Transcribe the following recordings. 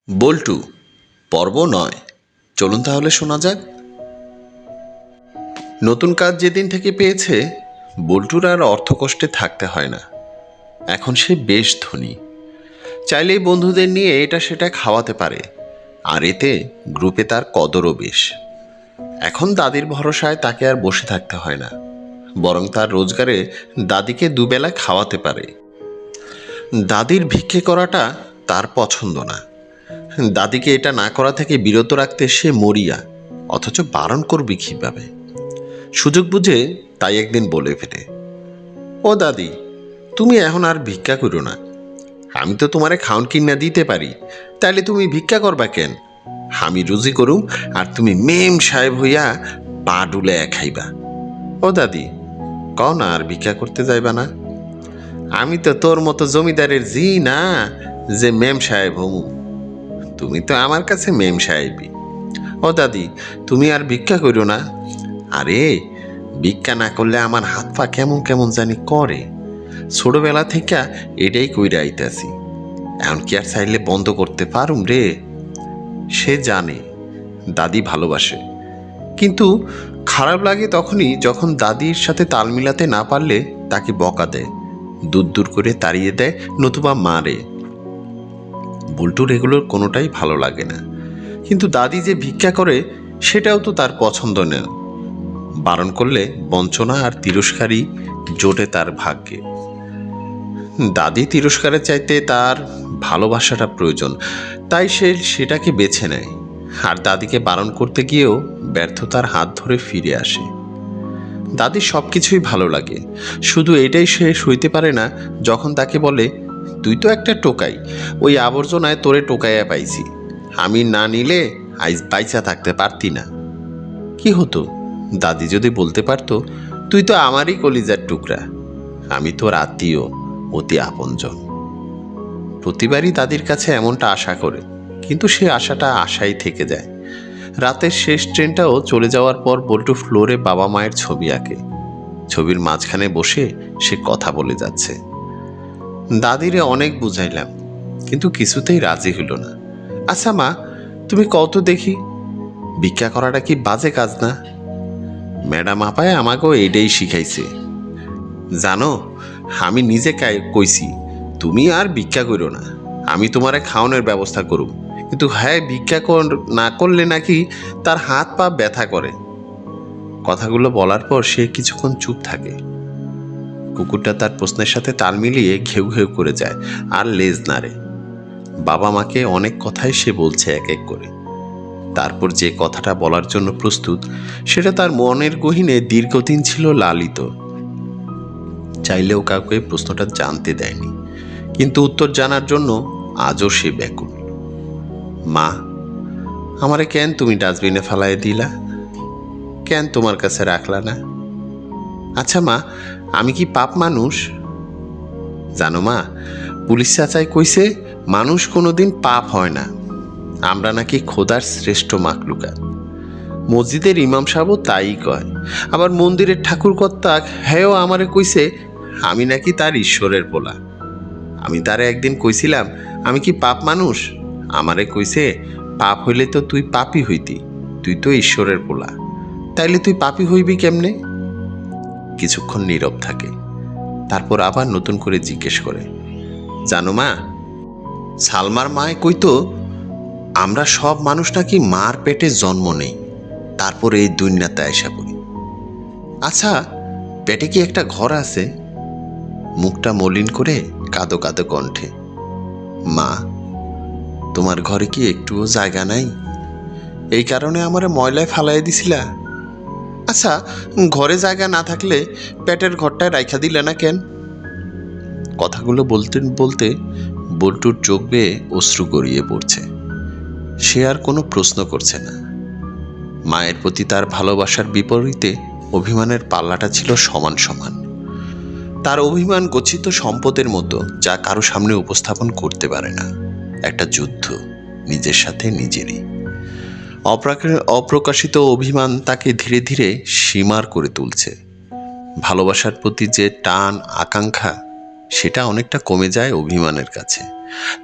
বল্টু পর্ব ৯। চলুন তাহলে শোনা যাক। নতুন কাজ যেদিন থেকে পেয়েছে বল্টুর আর অর্থকষ্টে থাকতে হয় না। এখন সে বেশ ধনী, চাইলেই বন্ধুদের নিয়ে এটা সেটা খাওয়াতে পারে, আর এতে গ্রুপে তার কদরও বেশ। এখন দাদির ভরসায় তাকে আর বসে থাকতে হয় না, বরং তার রোজগারে দাদিকে দুবেলা খাওয়াতে পারে। দাদির ভিক্ষে করাটা তার পছন্দ না। দাদিকে এটা না করা থেকে বিরত রাখতে সে মরিয়া, অথচ বারণ করবি কীভাবে? সুযোগ বুঝে তাই একদিন বলে ফেলে, ও দাদি, তুমি এখন আর ভিক্ষা করো না। আমি তো তোমারে খাওন কিনা দিতে পারি, তাইলে তুমি ভিক্ষা করবা কেন? আমি রুজি করুম আর তুমি মেম সাহেব হইয়া পা ডুলে খাইবা। ও দাদি, কও না আর ভিক্ষা করতে যাইবা না? আমি তো তোর মতো জমিদারের জি না যে মেম সাহেব হমু। তুমি তো আমার কাছে মেম সাহেবই। ও দাদি, তুমি আর ভিক্ষা করো না। আরে, ভিক্ষা না করলে আমার হাত পা কেমন কেমন জানি করে। ছোটবেলা থেকে এটাই কইরা আইতাছি, এখন কি আর চাইলে বন্ধ করতে পারুম রে? সে জানে দাদি ভালোবাসে, কিন্তু খারাপ লাগে তখনই যখন দাদির সাথে তাল মিলাতে না পারলে তাকে বকা দেয়, দূর দূর করে তাড়িয়ে দেয়, নতুবা মারে। বল্টুর এগুলোর কোনোটাই ভালো লাগে না, কিন্তু দাদি যে ভিক্ষা করে সেটাও তো তার পছন্দ না। বারণ করলে বঞ্চনা আর তিরস্কারই জোটে তার ভাগ্যে। দাদি তিরস্কারের চাইতে তার ভালোবাসাটা প্রয়োজন, তাই সে সেটাকে বেছে নেয়। আর দাদিকে বারণ করতে গিয়েও ব্যর্থতার হাত ধরে ফিরে আসে। দাদির সব কিছুই ভালো লাগে, শুধু এটাই সে সইতে পারে না যখন তাকে বলে, তুই তো একটা টোকাই, ওই আবর্জনায় তোরে টোকাইয়া পাইছি, আমি না নিলে আজ বাইচা থাকতে পারতি না। কি হতো দাদি যদি বলতে পারতো, তুই তো আমারই কলিজার টুকরা, আমি তোর আত্মীয়, অতি আপনজন। প্রতিবারই দাদির কাছে এমনটা আশা করে, কিন্তু সে আশাটা আশাই থেকে যায়। রাতের শেষ ট্রেনটাও চলে যাওয়ার পর বল্টু ফ্লোরে বাবা মায়ের ছবি আঁকে। ছবির মাঝখানে বসে সে কথা বলে যাচ্ছে। দাদিরে অনেক বুঝাইলাম, কিন্তু কিছুতেই রাজি হইল না। আচ্ছা মা, তুমি কত দেখি, ভিক্ষা করাটা কি বাজে কাজ না? ম্যাডাম আপায় আমাকেও এইটাই শিখাইছে। জানো, আমি নিজে কইছি তুমি আর ভিক্ষা করো না, আমি তোমারে খাওয়ানোর ব্যবস্থা করুম। কিন্তু হ্যাঁ, ভিক্ষা না করলে নাকি তার হাত পা ব্যথা করে। কথাগুলো বলার পর সে কিছুক্ষণ চুপ থাকে। কুকুরটা তার প্রশ্নের সাথে তাল মিলিয়ে ঘেউ ঘেউ করে যায় আর লেজ নাড়ে। বাবা মাকে অনেক কথাই সে বলছে এক এক করে। তারপর যে কথাটা বলার জন্য প্রস্তুত, সেটা তার মনের গহীনে দীর্ঘদিন ছিল লালিত। চাইলেও কাউকে প্রশ্নটা জানতে দেয়নি, কিন্তু উত্তর জানার জন্য আজও সে ব্যাকুল। মা, আমারে কেন তুমি ডাস্টবিনে ফেলাই দিলা? কেন তোমার কাছে রাখলা না? আচ্ছা মা, আমি কি পাপ মানুষ? জানো মা, পুলিশ চাচাই কইছে মানুষ কোনোদিন পাপ হয় না, আমরা নাকি খোদার শ্রেষ্ঠ মাকলুকাত। মসজিদের ইমাম সাহেবও তাই কয়। আবার মন্দিরের ঠাকুরকর্তা হ্যাঁ আমারে কইছে আমি নাকি তার ঈশ্বরের পোলা। আমি তারে একদিন কইছিলাম, আমি কি পাপ মানুষ? আমারে কইছে, পাপ হইলে তো তুই পাপই হইতি, তুই তো ঈশ্বরের পোলা, তাইলে তুই পাপি হইবি কেমনে? কিছুক্ষণ নীরব থাকে, তারপর আবার নতুন করে জিজ্ঞেস করে, জানো মা, সালমার মায় কইতো আমরা সব মানুষ নাকি মার পেটে জন্ম নেই, তারপর এই দুনিয়াতে আয়সা করি। আচ্ছা, পেটে কি একটা ঘর আছে? মুখটা মলিন করে কাঁদো কাঁদো কণ্ঠে, মা, তোমার ঘরে কি একটুও জায়গা নাই? এই কারণে আমার ময়লায় ফালাই দিছিলা? আচ্ছা, ঘরে জায়গা না থাকলে পেটের ঘরটায় রাইখা দিলে না কেন? কথাগুলো বলতে বলতে বল্টুর চোখ বেয়ে অশ্রু গড়িয়ে পড়ছে। সে আর কোনো প্রশ্ন করছে না। মায়ের প্রতি তার ভালোবাসার বিপরীতে অভিমানের পাল্লাটা ছিল সমান সমান। তার অভিমান গচ্ছিত সম্পদের মতো, যা কারো সামনে উপস্থাপন করতে পারে না। একটা যুদ্ধ নিজের সাথে নিজেরই। অপ্রকাশিত অভিমান তাকে ধীরে ধীরে সীমার করে তুলছে। ভালোবাসার প্রতি যে টান আকাঙ্ক্ষা, সেটা অনেকটা কমে যায় অভিমানের কাছে।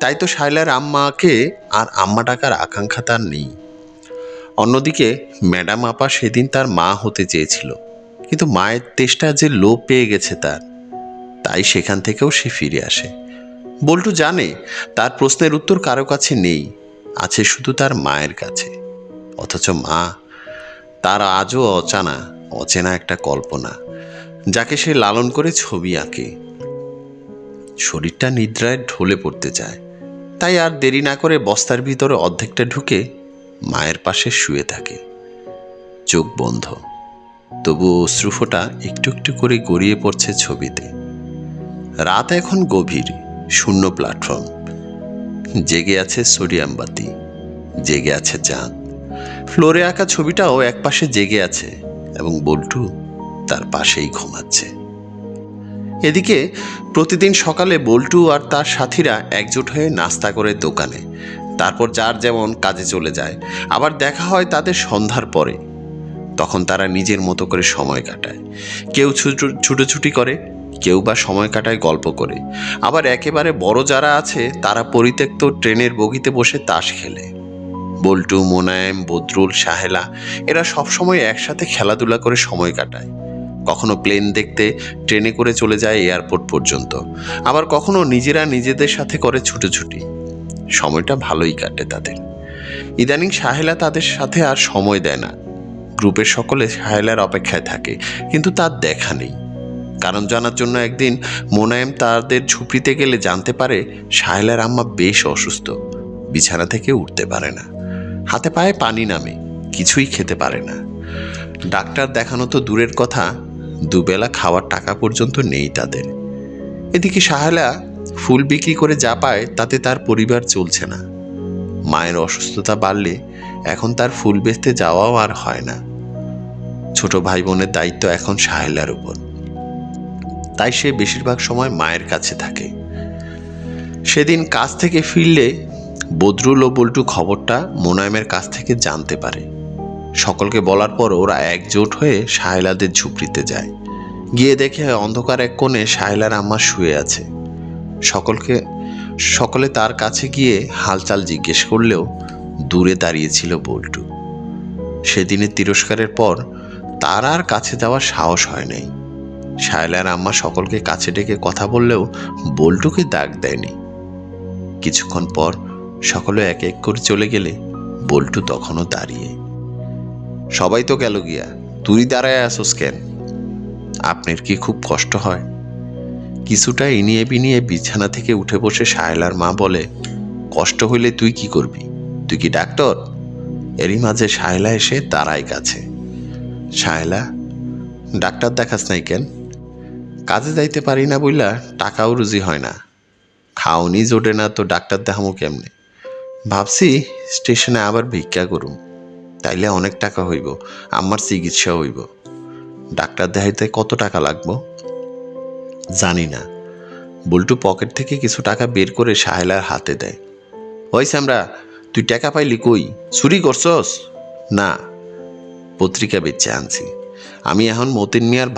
তাই তো শায়লার আম্মাকে আর আম্মা ডাকার আকাঙ্ক্ষা তার নেই। অন্যদিকে ম্যাডাম আপা সেদিন তার মা হতে চেয়েছিল, কিন্তু মায়ের তেষ্টা যে লোপ পেয়ে গেছে তার, তাই সেখান থেকেও সে ফিরে আসে। বল্টু জানে তার প্রশ্নের উত্তর কারো কাছে নেই, আছে শুধু তার মায়ের কাছে। অথচ মা তার আজও অচেনা একটা কল্পনা, যাকে সে লালন করে ছবি আঁকে। শরীরটা নিদ্রায় ঢলে পড়তে চায়, তাই আর দেরি না করে বস্তার ভিতরে অর্ধেকটা ঢুকে মায়ের পাশে শুয়ে থাকে, চোখ বন্ধ। তবু অশ্রুফোঁটা একটু একটু করে গড়িয়ে পড়ছে ছবিতে। রাত এখন গভীর, শূন্য প্ল্যাটফর্ম। জেগে আছে সোডিয়াম বাতি, জেগে আছে চাঁদ। ফ্লোরে আঁকা ছবিটাও একপাশে জেগে আছে এবং বল্টু তার পাশেই ঘুমাচ্ছে। এদিকে প্রতিদিন সকালে বল্টু আর তার সাথীরা একজোট হয়ে নাস্তা করে দোকানে, তারপর যার যেমন কাজে চলে যায়। আবার দেখা হয় তাদের সন্ধ্যার পরে। তখন তারা নিজের মতো করে সময় কাটায়। কেউ ছুটোছুটি করে, কেউ বা সময় কাটায় গল্প করে। আবার একেবারে বড় যারা আছে তারা পরিত্যক্ত ট্রেনের বগিতে বসে তাস খেলে। বল্টু, মোনায়েম, বদরুল, সাহেলা এরা সবসময় একসাথে খেলাধুলা করে সময় কাটায়। কখনো প্লেন দেখতে ট্রেনে করে চলে যায় এয়ারপোর্ট পর্যন্ত, আবার কখনো নিজেরা নিজেদের সাথে করে ছুটোছুটি। সময়টা ভালোই কাটে তাদের। ইদানিং সাহেলা তাদের সাথে আর সময় দেয় না। গ্রুপের সকলে সাহেলার অপেক্ষায় থাকে, কিন্তু তার দেখা নেই। কারণ জানার জন্য একদিন মোনায়েম তাদের ঝুপড়িতে গেলে জানতে পারে সাহেলার আম্মা বেশ অসুস্থ, বিছানা থেকে উঠতে পারে না, হাতে পায়ে পানি নামে, কিছুই খেতে পারে না। ডাক্তার দেখানো তো দূরের কথা, দুবেলা খাওয়ার টাকা পর্যন্ত নেই তাদের। এদিকে সাহেলা ফুল বিক্রি করে যা পায় তাতে তার পরিবার চলছে না। মায়ের অসুস্থতা বাড়লে এখন তার ফুল বেচতে যাওয়াও আর হয় না। ছোট ভাই বোনের দায়িত্ব এখন সাহেলার উপর, তাই সে বেশিরভাগ সময় মায়ের কাছে থাকে। সেদিন কাজ থেকে ফিরলে বদরুল ও বল্টু খবরটা মোনায়েমের কাছ থেকে জানতে পারে। সকলকে বলার পর ওরা একজোট হয়ে সাহেলাদের ঝুপড়িতে যায়। গিয়ে দেখে অন্ধকার এক কোণে সাহেলার আম্মা শুয়ে আছে। সকলে তার কাছে গিয়ে হালচাল জিজ্ঞেস করলেও দূরে দাঁড়িয়েছিল বল্টু। সেদিনের তিরস্কারের পর তার আর কাছে যাওয়ার সাহস হয় নাই। সাহেলার আম্মা সকলকে কাছে ডেকে কথা বললেও বল্টুকে ডাক দেয়নি। কিছুক্ষণ পর সকলে এক এক করে চলে গেলে বল্টু তখনও দাঁড়িয়ে। সবাই তো গেল গিয়া, তুই দাঁড়ায় আসোস কেন? আপনার কি খুব কষ্ট হয়? কিছুটা ইনিয়ে বিনিয়ে বিছানা থেকে উঠে বসে সাহেলার মা বলে, কষ্ট হইলে তুই কি করবি? তুই কি ডাক্তার? এরই মাঝে সাহেলা এসে দাঁড়ায় কাছে। সাহেলা, ডাক্তার দেখাস নাই কেন? কাজে যাইতে পারি না বইলা টাকাও রুজি হয় না, খাওনি জোটে না, তো ডাক্তার দেখামো কেমনে? ভাবছি স্টেশনে আবার ভিক্ষা করুম, তাইলে অনেক টাকা হইব, আমার চিকিৎসা হইব। ডাক্তার দেখাইতে কত টাকা লাগবো? জানি না। বল্টু পকেট থেকে কিছু টাকা বের করে সাহেলার হাতে দেয়। ওই স্যামরা, তুই টাকা পাইলি কই? চুরি করছস? না, পত্রিকা বেচে আনছি। আমি এখন মতিন মিয়ার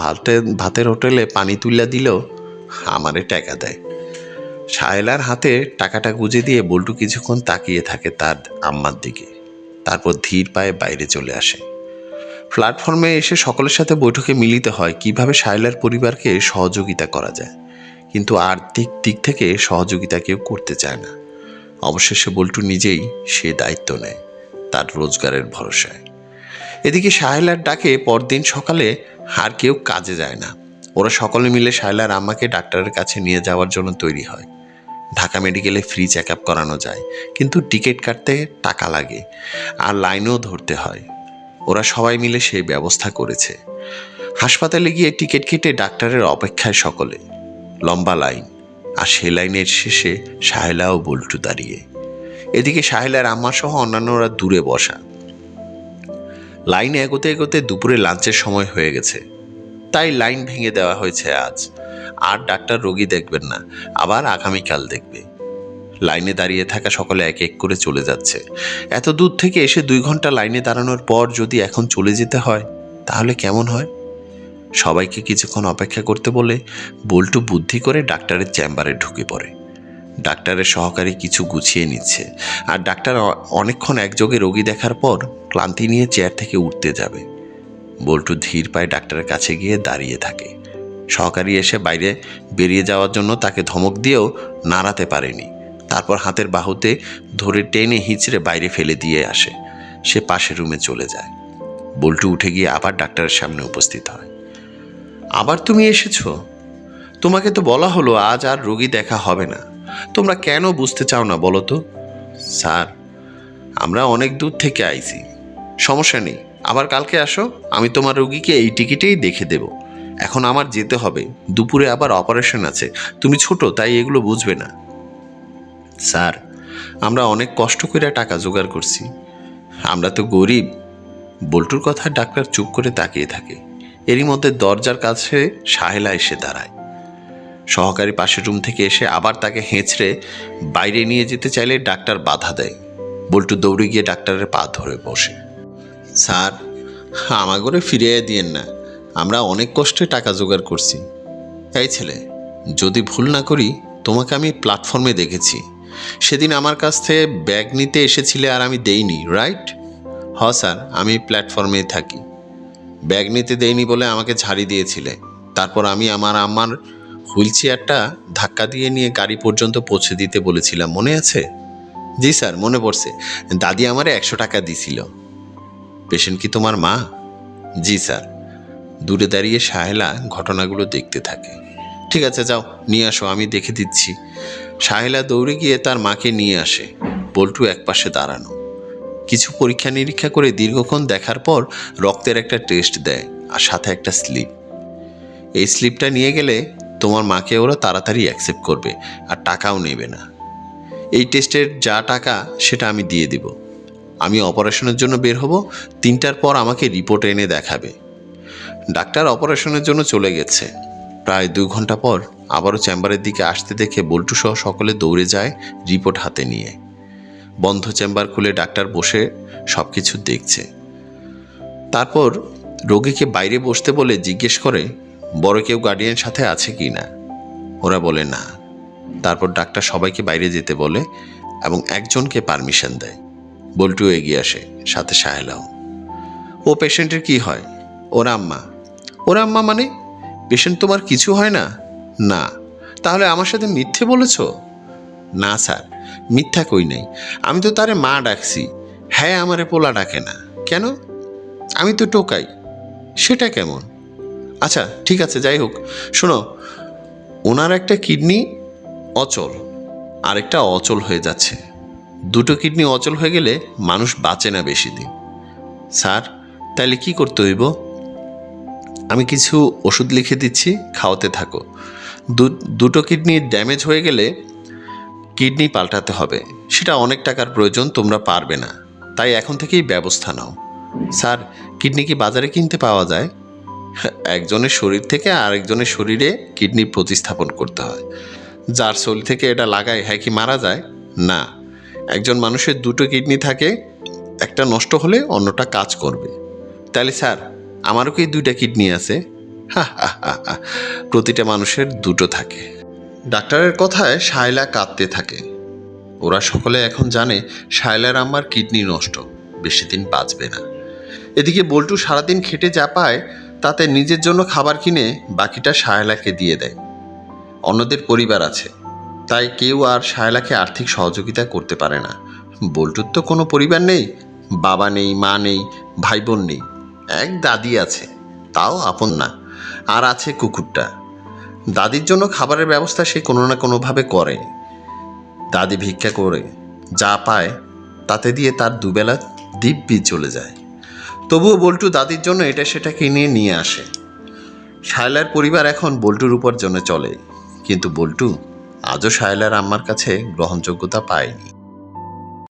ভাতের হোটেলে পানি তুইলা দিলেও আমারে টাকা দেয়। সাহেলার হাতে টাকাটা গুজে দিয়ে বল্টু কিছুক্ষণ তাকিয়ে থাকে তার আম্মার দিকে, তারপর ধীর পায়ে বাইরে চলে আসে। প্ল্যাটফর্মে এসে সকলের সাথে বৈঠকে মিলিত হয় কিভাবে সাহেলার পরিবারকে সহযোগিতা করা যায়, কিন্তু আর্থিক দিক থেকে সহযোগিতা কেউ করতে চায় না। অবশেষে বল্টু নিজেই সে দায়িত্ব নেয় তার রোজগারের ভরসায়। এদিকে সাহেলার ডাকে পরদিন সকালে আর কেউ কাজে যায় না। ওরা সকলে মিলে সাহেলার আম্মাকে ডাক্তারের কাছে নিয়ে যাওয়ার জন্য তৈরি হয়। ঢাকা মেডিকেলে ফ্রি চেক আপ করানো যায়, কিন্তু টিকিট কাটতে টাকা লাগে আর লাইনও ধরতে হয়। ওরা সবাই মিলে সেই ব্যবস্থা করেছে। হাসপাতালে গিয়ে টিকিট কেটে ডাক্তারের অপেক্ষায় সকলে, লম্বা লাইন, আর সেই লাইনের শেষে সাহেলা ও বল্টু দাঁড়িয়ে। এদিকে সাহেলার আম্মা সহ অন্যান্যরা দূরে বসা। লাইনে এগোতে এগোতে দুপুরে লাঞ্চের সময় হয়ে গেছে, তাই লাইন ভেঙে দেওয়া হয়েছে আজ। আর ডাক্তার রোগী দেখবেন না, আবার আগামীকাল দেখবে। লাইনে দাঁড়িয়ে থাকা সকলে এক এক করে চলে যাচ্ছে। এত দূর থেকে এসে 2 ঘন্টা লাইনে দাঁড়ানোর পর যদি এখন চলে যেতে হয় তাহলে কেমন হয়? সবাইকে কিছুক্ষণ অপেক্ষা করতে বলে বল্টু বুদ্ধি করে ডাক্তারের চেম্বারে ঢুকে পড়ে। ডাক্তারের সহকারী কিছু গুছিয়ে নিচ্ছে, আর ডাক্তার অনেকক্ষণ একযোগে রোগী দেখার পর ক্লান্তি নিয়ে চেয়ার থেকে উঠতে যাবে। বল্টু ধীর পায়ে ডাক্তারের কাছে গিয়ে দাঁড়িয়ে থাকে। সহকারী এসে বাইরে বেরিয়ে যাওয়ার জন্য তাকে ধমক দিয়েও নাড়াতে পারেনি। তারপর হাতের বাহুতে ধরে টেনে হিঁচড়ে বাইরে ফেলে দিয়ে আসে। সে পাশের রুমে চলে যায়। বল্টু উঠে গিয়ে আবার ডাক্তারের সামনে উপস্থিত হয়। আবার তুমি এসেছো? তোমাকে তো বলা হলো আজ আর রোগী দেখা হবে না। তোমরা কেন বুঝতে চাও না বলো তো? স্যার, আমরা অনেক দূর থেকে আইছি। সমস্যা নেই, আবার কালকে আসো, আমি তোমার রোগীকে এই টিকিটেই দেখে দেব। এখন আমার যেতে হবে, দুপুরে আবার অপারেশন আছে। তুমি ছোট, তাই এগুলো বুঝবে না। স্যার, আমরা অনেক কষ্ট করে টাকা জোগাড় করছি, আমরা তো গরিব। বল্টুর কথা ডাক্তার চুপ করে তাকিয়ে থাকে। এরই মধ্যে দরজার কাছে সাহেলা এসে দাঁড়ায়। সহকারী পাশের রুম থেকে এসে আবার তাকে হেঁচড়ে বাইরে নিয়ে যেতে চাইলে ডাক্তার বাধা দেয়। বল্টু দৌড়ে গিয়ে ডাক্তারের পা ধরে বসে। স্যার, আমাগরে ফিরিয়ে দিয়েন না, আমরা অনেক কষ্টে টাকা জোগাড় করছি। এই ছেলে, যদি ভুল না করি তোমাকে আমি প্ল্যাটফর্মে দেখেছি। সেদিন আমার কাছ থেকে ব্যাগ নিতে এসেছিলে আর আমি দেইনি, রাইট? হ স্যার, আমি প্ল্যাটফর্মেই থাকি। ব্যাগ নিতে দেইনি বলে আমাকে ঝাড়ি দিয়েছিলে। তারপর আমি আমার আম্মার হুইল চেয়ারটা ধাক্কা দিয়ে নিয়ে গাড়ি পর্যন্ত পৌঁছে দিতে বলেছিলাম, মনে আছে? জি স্যার, মনে পড়ছে। দাদি আমারে 100 টাকা দিছিল। পেশেন্ট কি তোমার মা? জি স্যার। দূরে দাঁড়িয়ে সাহেলা ঘটনাগুলো দেখতে থাকে। ঠিক আছে, যাও নিয়ে আসো, আমি দেখে দিচ্ছি। সাহেলা দৌড়ে গিয়ে তার মাকে নিয়ে আসে। বল্টু একপাশে দাঁড়ানো। কিছু পরীক্ষা নিরীক্ষা করে দীর্ঘক্ষণ দেখার পর রক্তের একটা টেস্ট দেয়, আর সাথে একটা স্লিপ। এই স্লিপটা নিয়ে গেলে তোমার মাকে ওরা তাড়াতাড়ি অ্যাকসেপ্ট করবে, আর টাকাও নেবে না। এই টেস্টের যা টাকা সেটা আমি দিয়ে দিব। আমি অপারেশনের জন্য বের হব, 3টার পর আমাকে রিপোর্ট এনে দেখাবে। ডাক্তার অপারেশনের জন্য চলে গেছে। প্রায় 2 ঘন্টা পর আবারও চেম্বারের দিকে আসতে দেখে বল্টু সহ সকলে দৌড়ে যায় রিপোর্ট হাতে নিয়ে। বন্ধ চেম্বার খুলে ডাক্তার বসে সব কিছু দেখছে। তারপর রোগীকে বাইরে বসতে বলে জিজ্ঞেস করে, বড় কেউ গার্ডিয়ান সাথে আছে কি না? ওরা বলে না। তারপর ডাক্তার সবাইকে বাইরে যেতে বলে এবং একজনকে পারমিশন দেয়। বল্টু এগিয়ে আসে, সাথে সাহেলাও। ও পেশেন্টের কি হয়? ওর আম্মা। ওর আম্মা মানে? পেশেন্ট তোমার কিছু হয় না? না। তাহলে আমার সাথে মিথ্যে বলেছ? না স্যার, মিথ্যা কই নাই। আমি তো তারে মা ডাকছি। হ্যাঁ, আমারে পোলা ডাকে না কেন? আমি তো টোকাই। সেটা কেমন? আচ্ছা ঠিক আছে, যাই হোক। শোনো, ওনার একটা কিডনি অচল, আরেকটা অচল হয়ে যাচ্ছে। 2টো কিডনি অচল হয়ে গেলে মানুষ বাঁচে না বেশি দিন। স্যার, তাহলে কি করতে হইব? আমি কিছু ওষুধ লিখে দিচ্ছি, খাওয়াতে থাকো। 2টো কিডনি ড্যামেজ হয়ে গেলে কিডনি পাল্টাতে হবে। সেটা অনেক টাকার প্রয়োজন, তোমরা পারবে না। তাই এখন থেকেই ব্যবস্থা নাও। স্যার, কিডনি কি বাজারে কিনতে পাওয়া যায়? একজনের শরীর থেকে আরেকজনের শরীরে কিডনি প্রতিস্থাপন করতে হয়। যার শরীর থেকে এটা লাগায় হ্যাঁ কি মারা যায়? না। একজন মানুষের 2টো কিডনি থাকে, একটা নষ্ট হলে অন্যটা কাজ করবে। তাহলে স্যার, আমারও কি 2টা কিডনি আছে? হা হা হা হা, প্রতিটা মানুষের 2টো থাকে। ডাক্তারের কথায় শায়লা কাঁদতে থাকে। ওরা সকলে এখন জানে শায়লার আম্মার কিডনি নষ্ট, বেশি দিন বাঁচবে না। এদিকে বল্টু সারাদিন খেটে যা পায় তাতে নিজের জন্য খাবার কিনে বাকিটা শায়লাকে দিয়ে দেয়। অন্যদের পরিবার আছে, তাই কেউ আর শায়লাকে আর্থিক সহযোগিতা করতে পারে না। বল্টুর তো কোনো পরিবার নেই, বাবা নেই, মা নেই, ভাই বোন নেই। এক দাদি আছে, তাও আপন না। আর আছে কুকুরটা। দাদির জন্য খাবারের ব্যবস্থা সে কোনো না কোনোভাবে করে। দাদি ভিক্ষা করে যা পায় তাতে দিয়ে তার দুবেলা দিব্যি চলে যায়। তবুও বল্টু দাদির জন্য এটা সেটা কিনে নিয়ে আসে। শায়লার পরিবার এখন বল্টুর উপর জন্য চলে, কিন্তু বল্টু আজও শায়লার আম্মার কাছে গ্রহণযোগ্যতা পায়নি।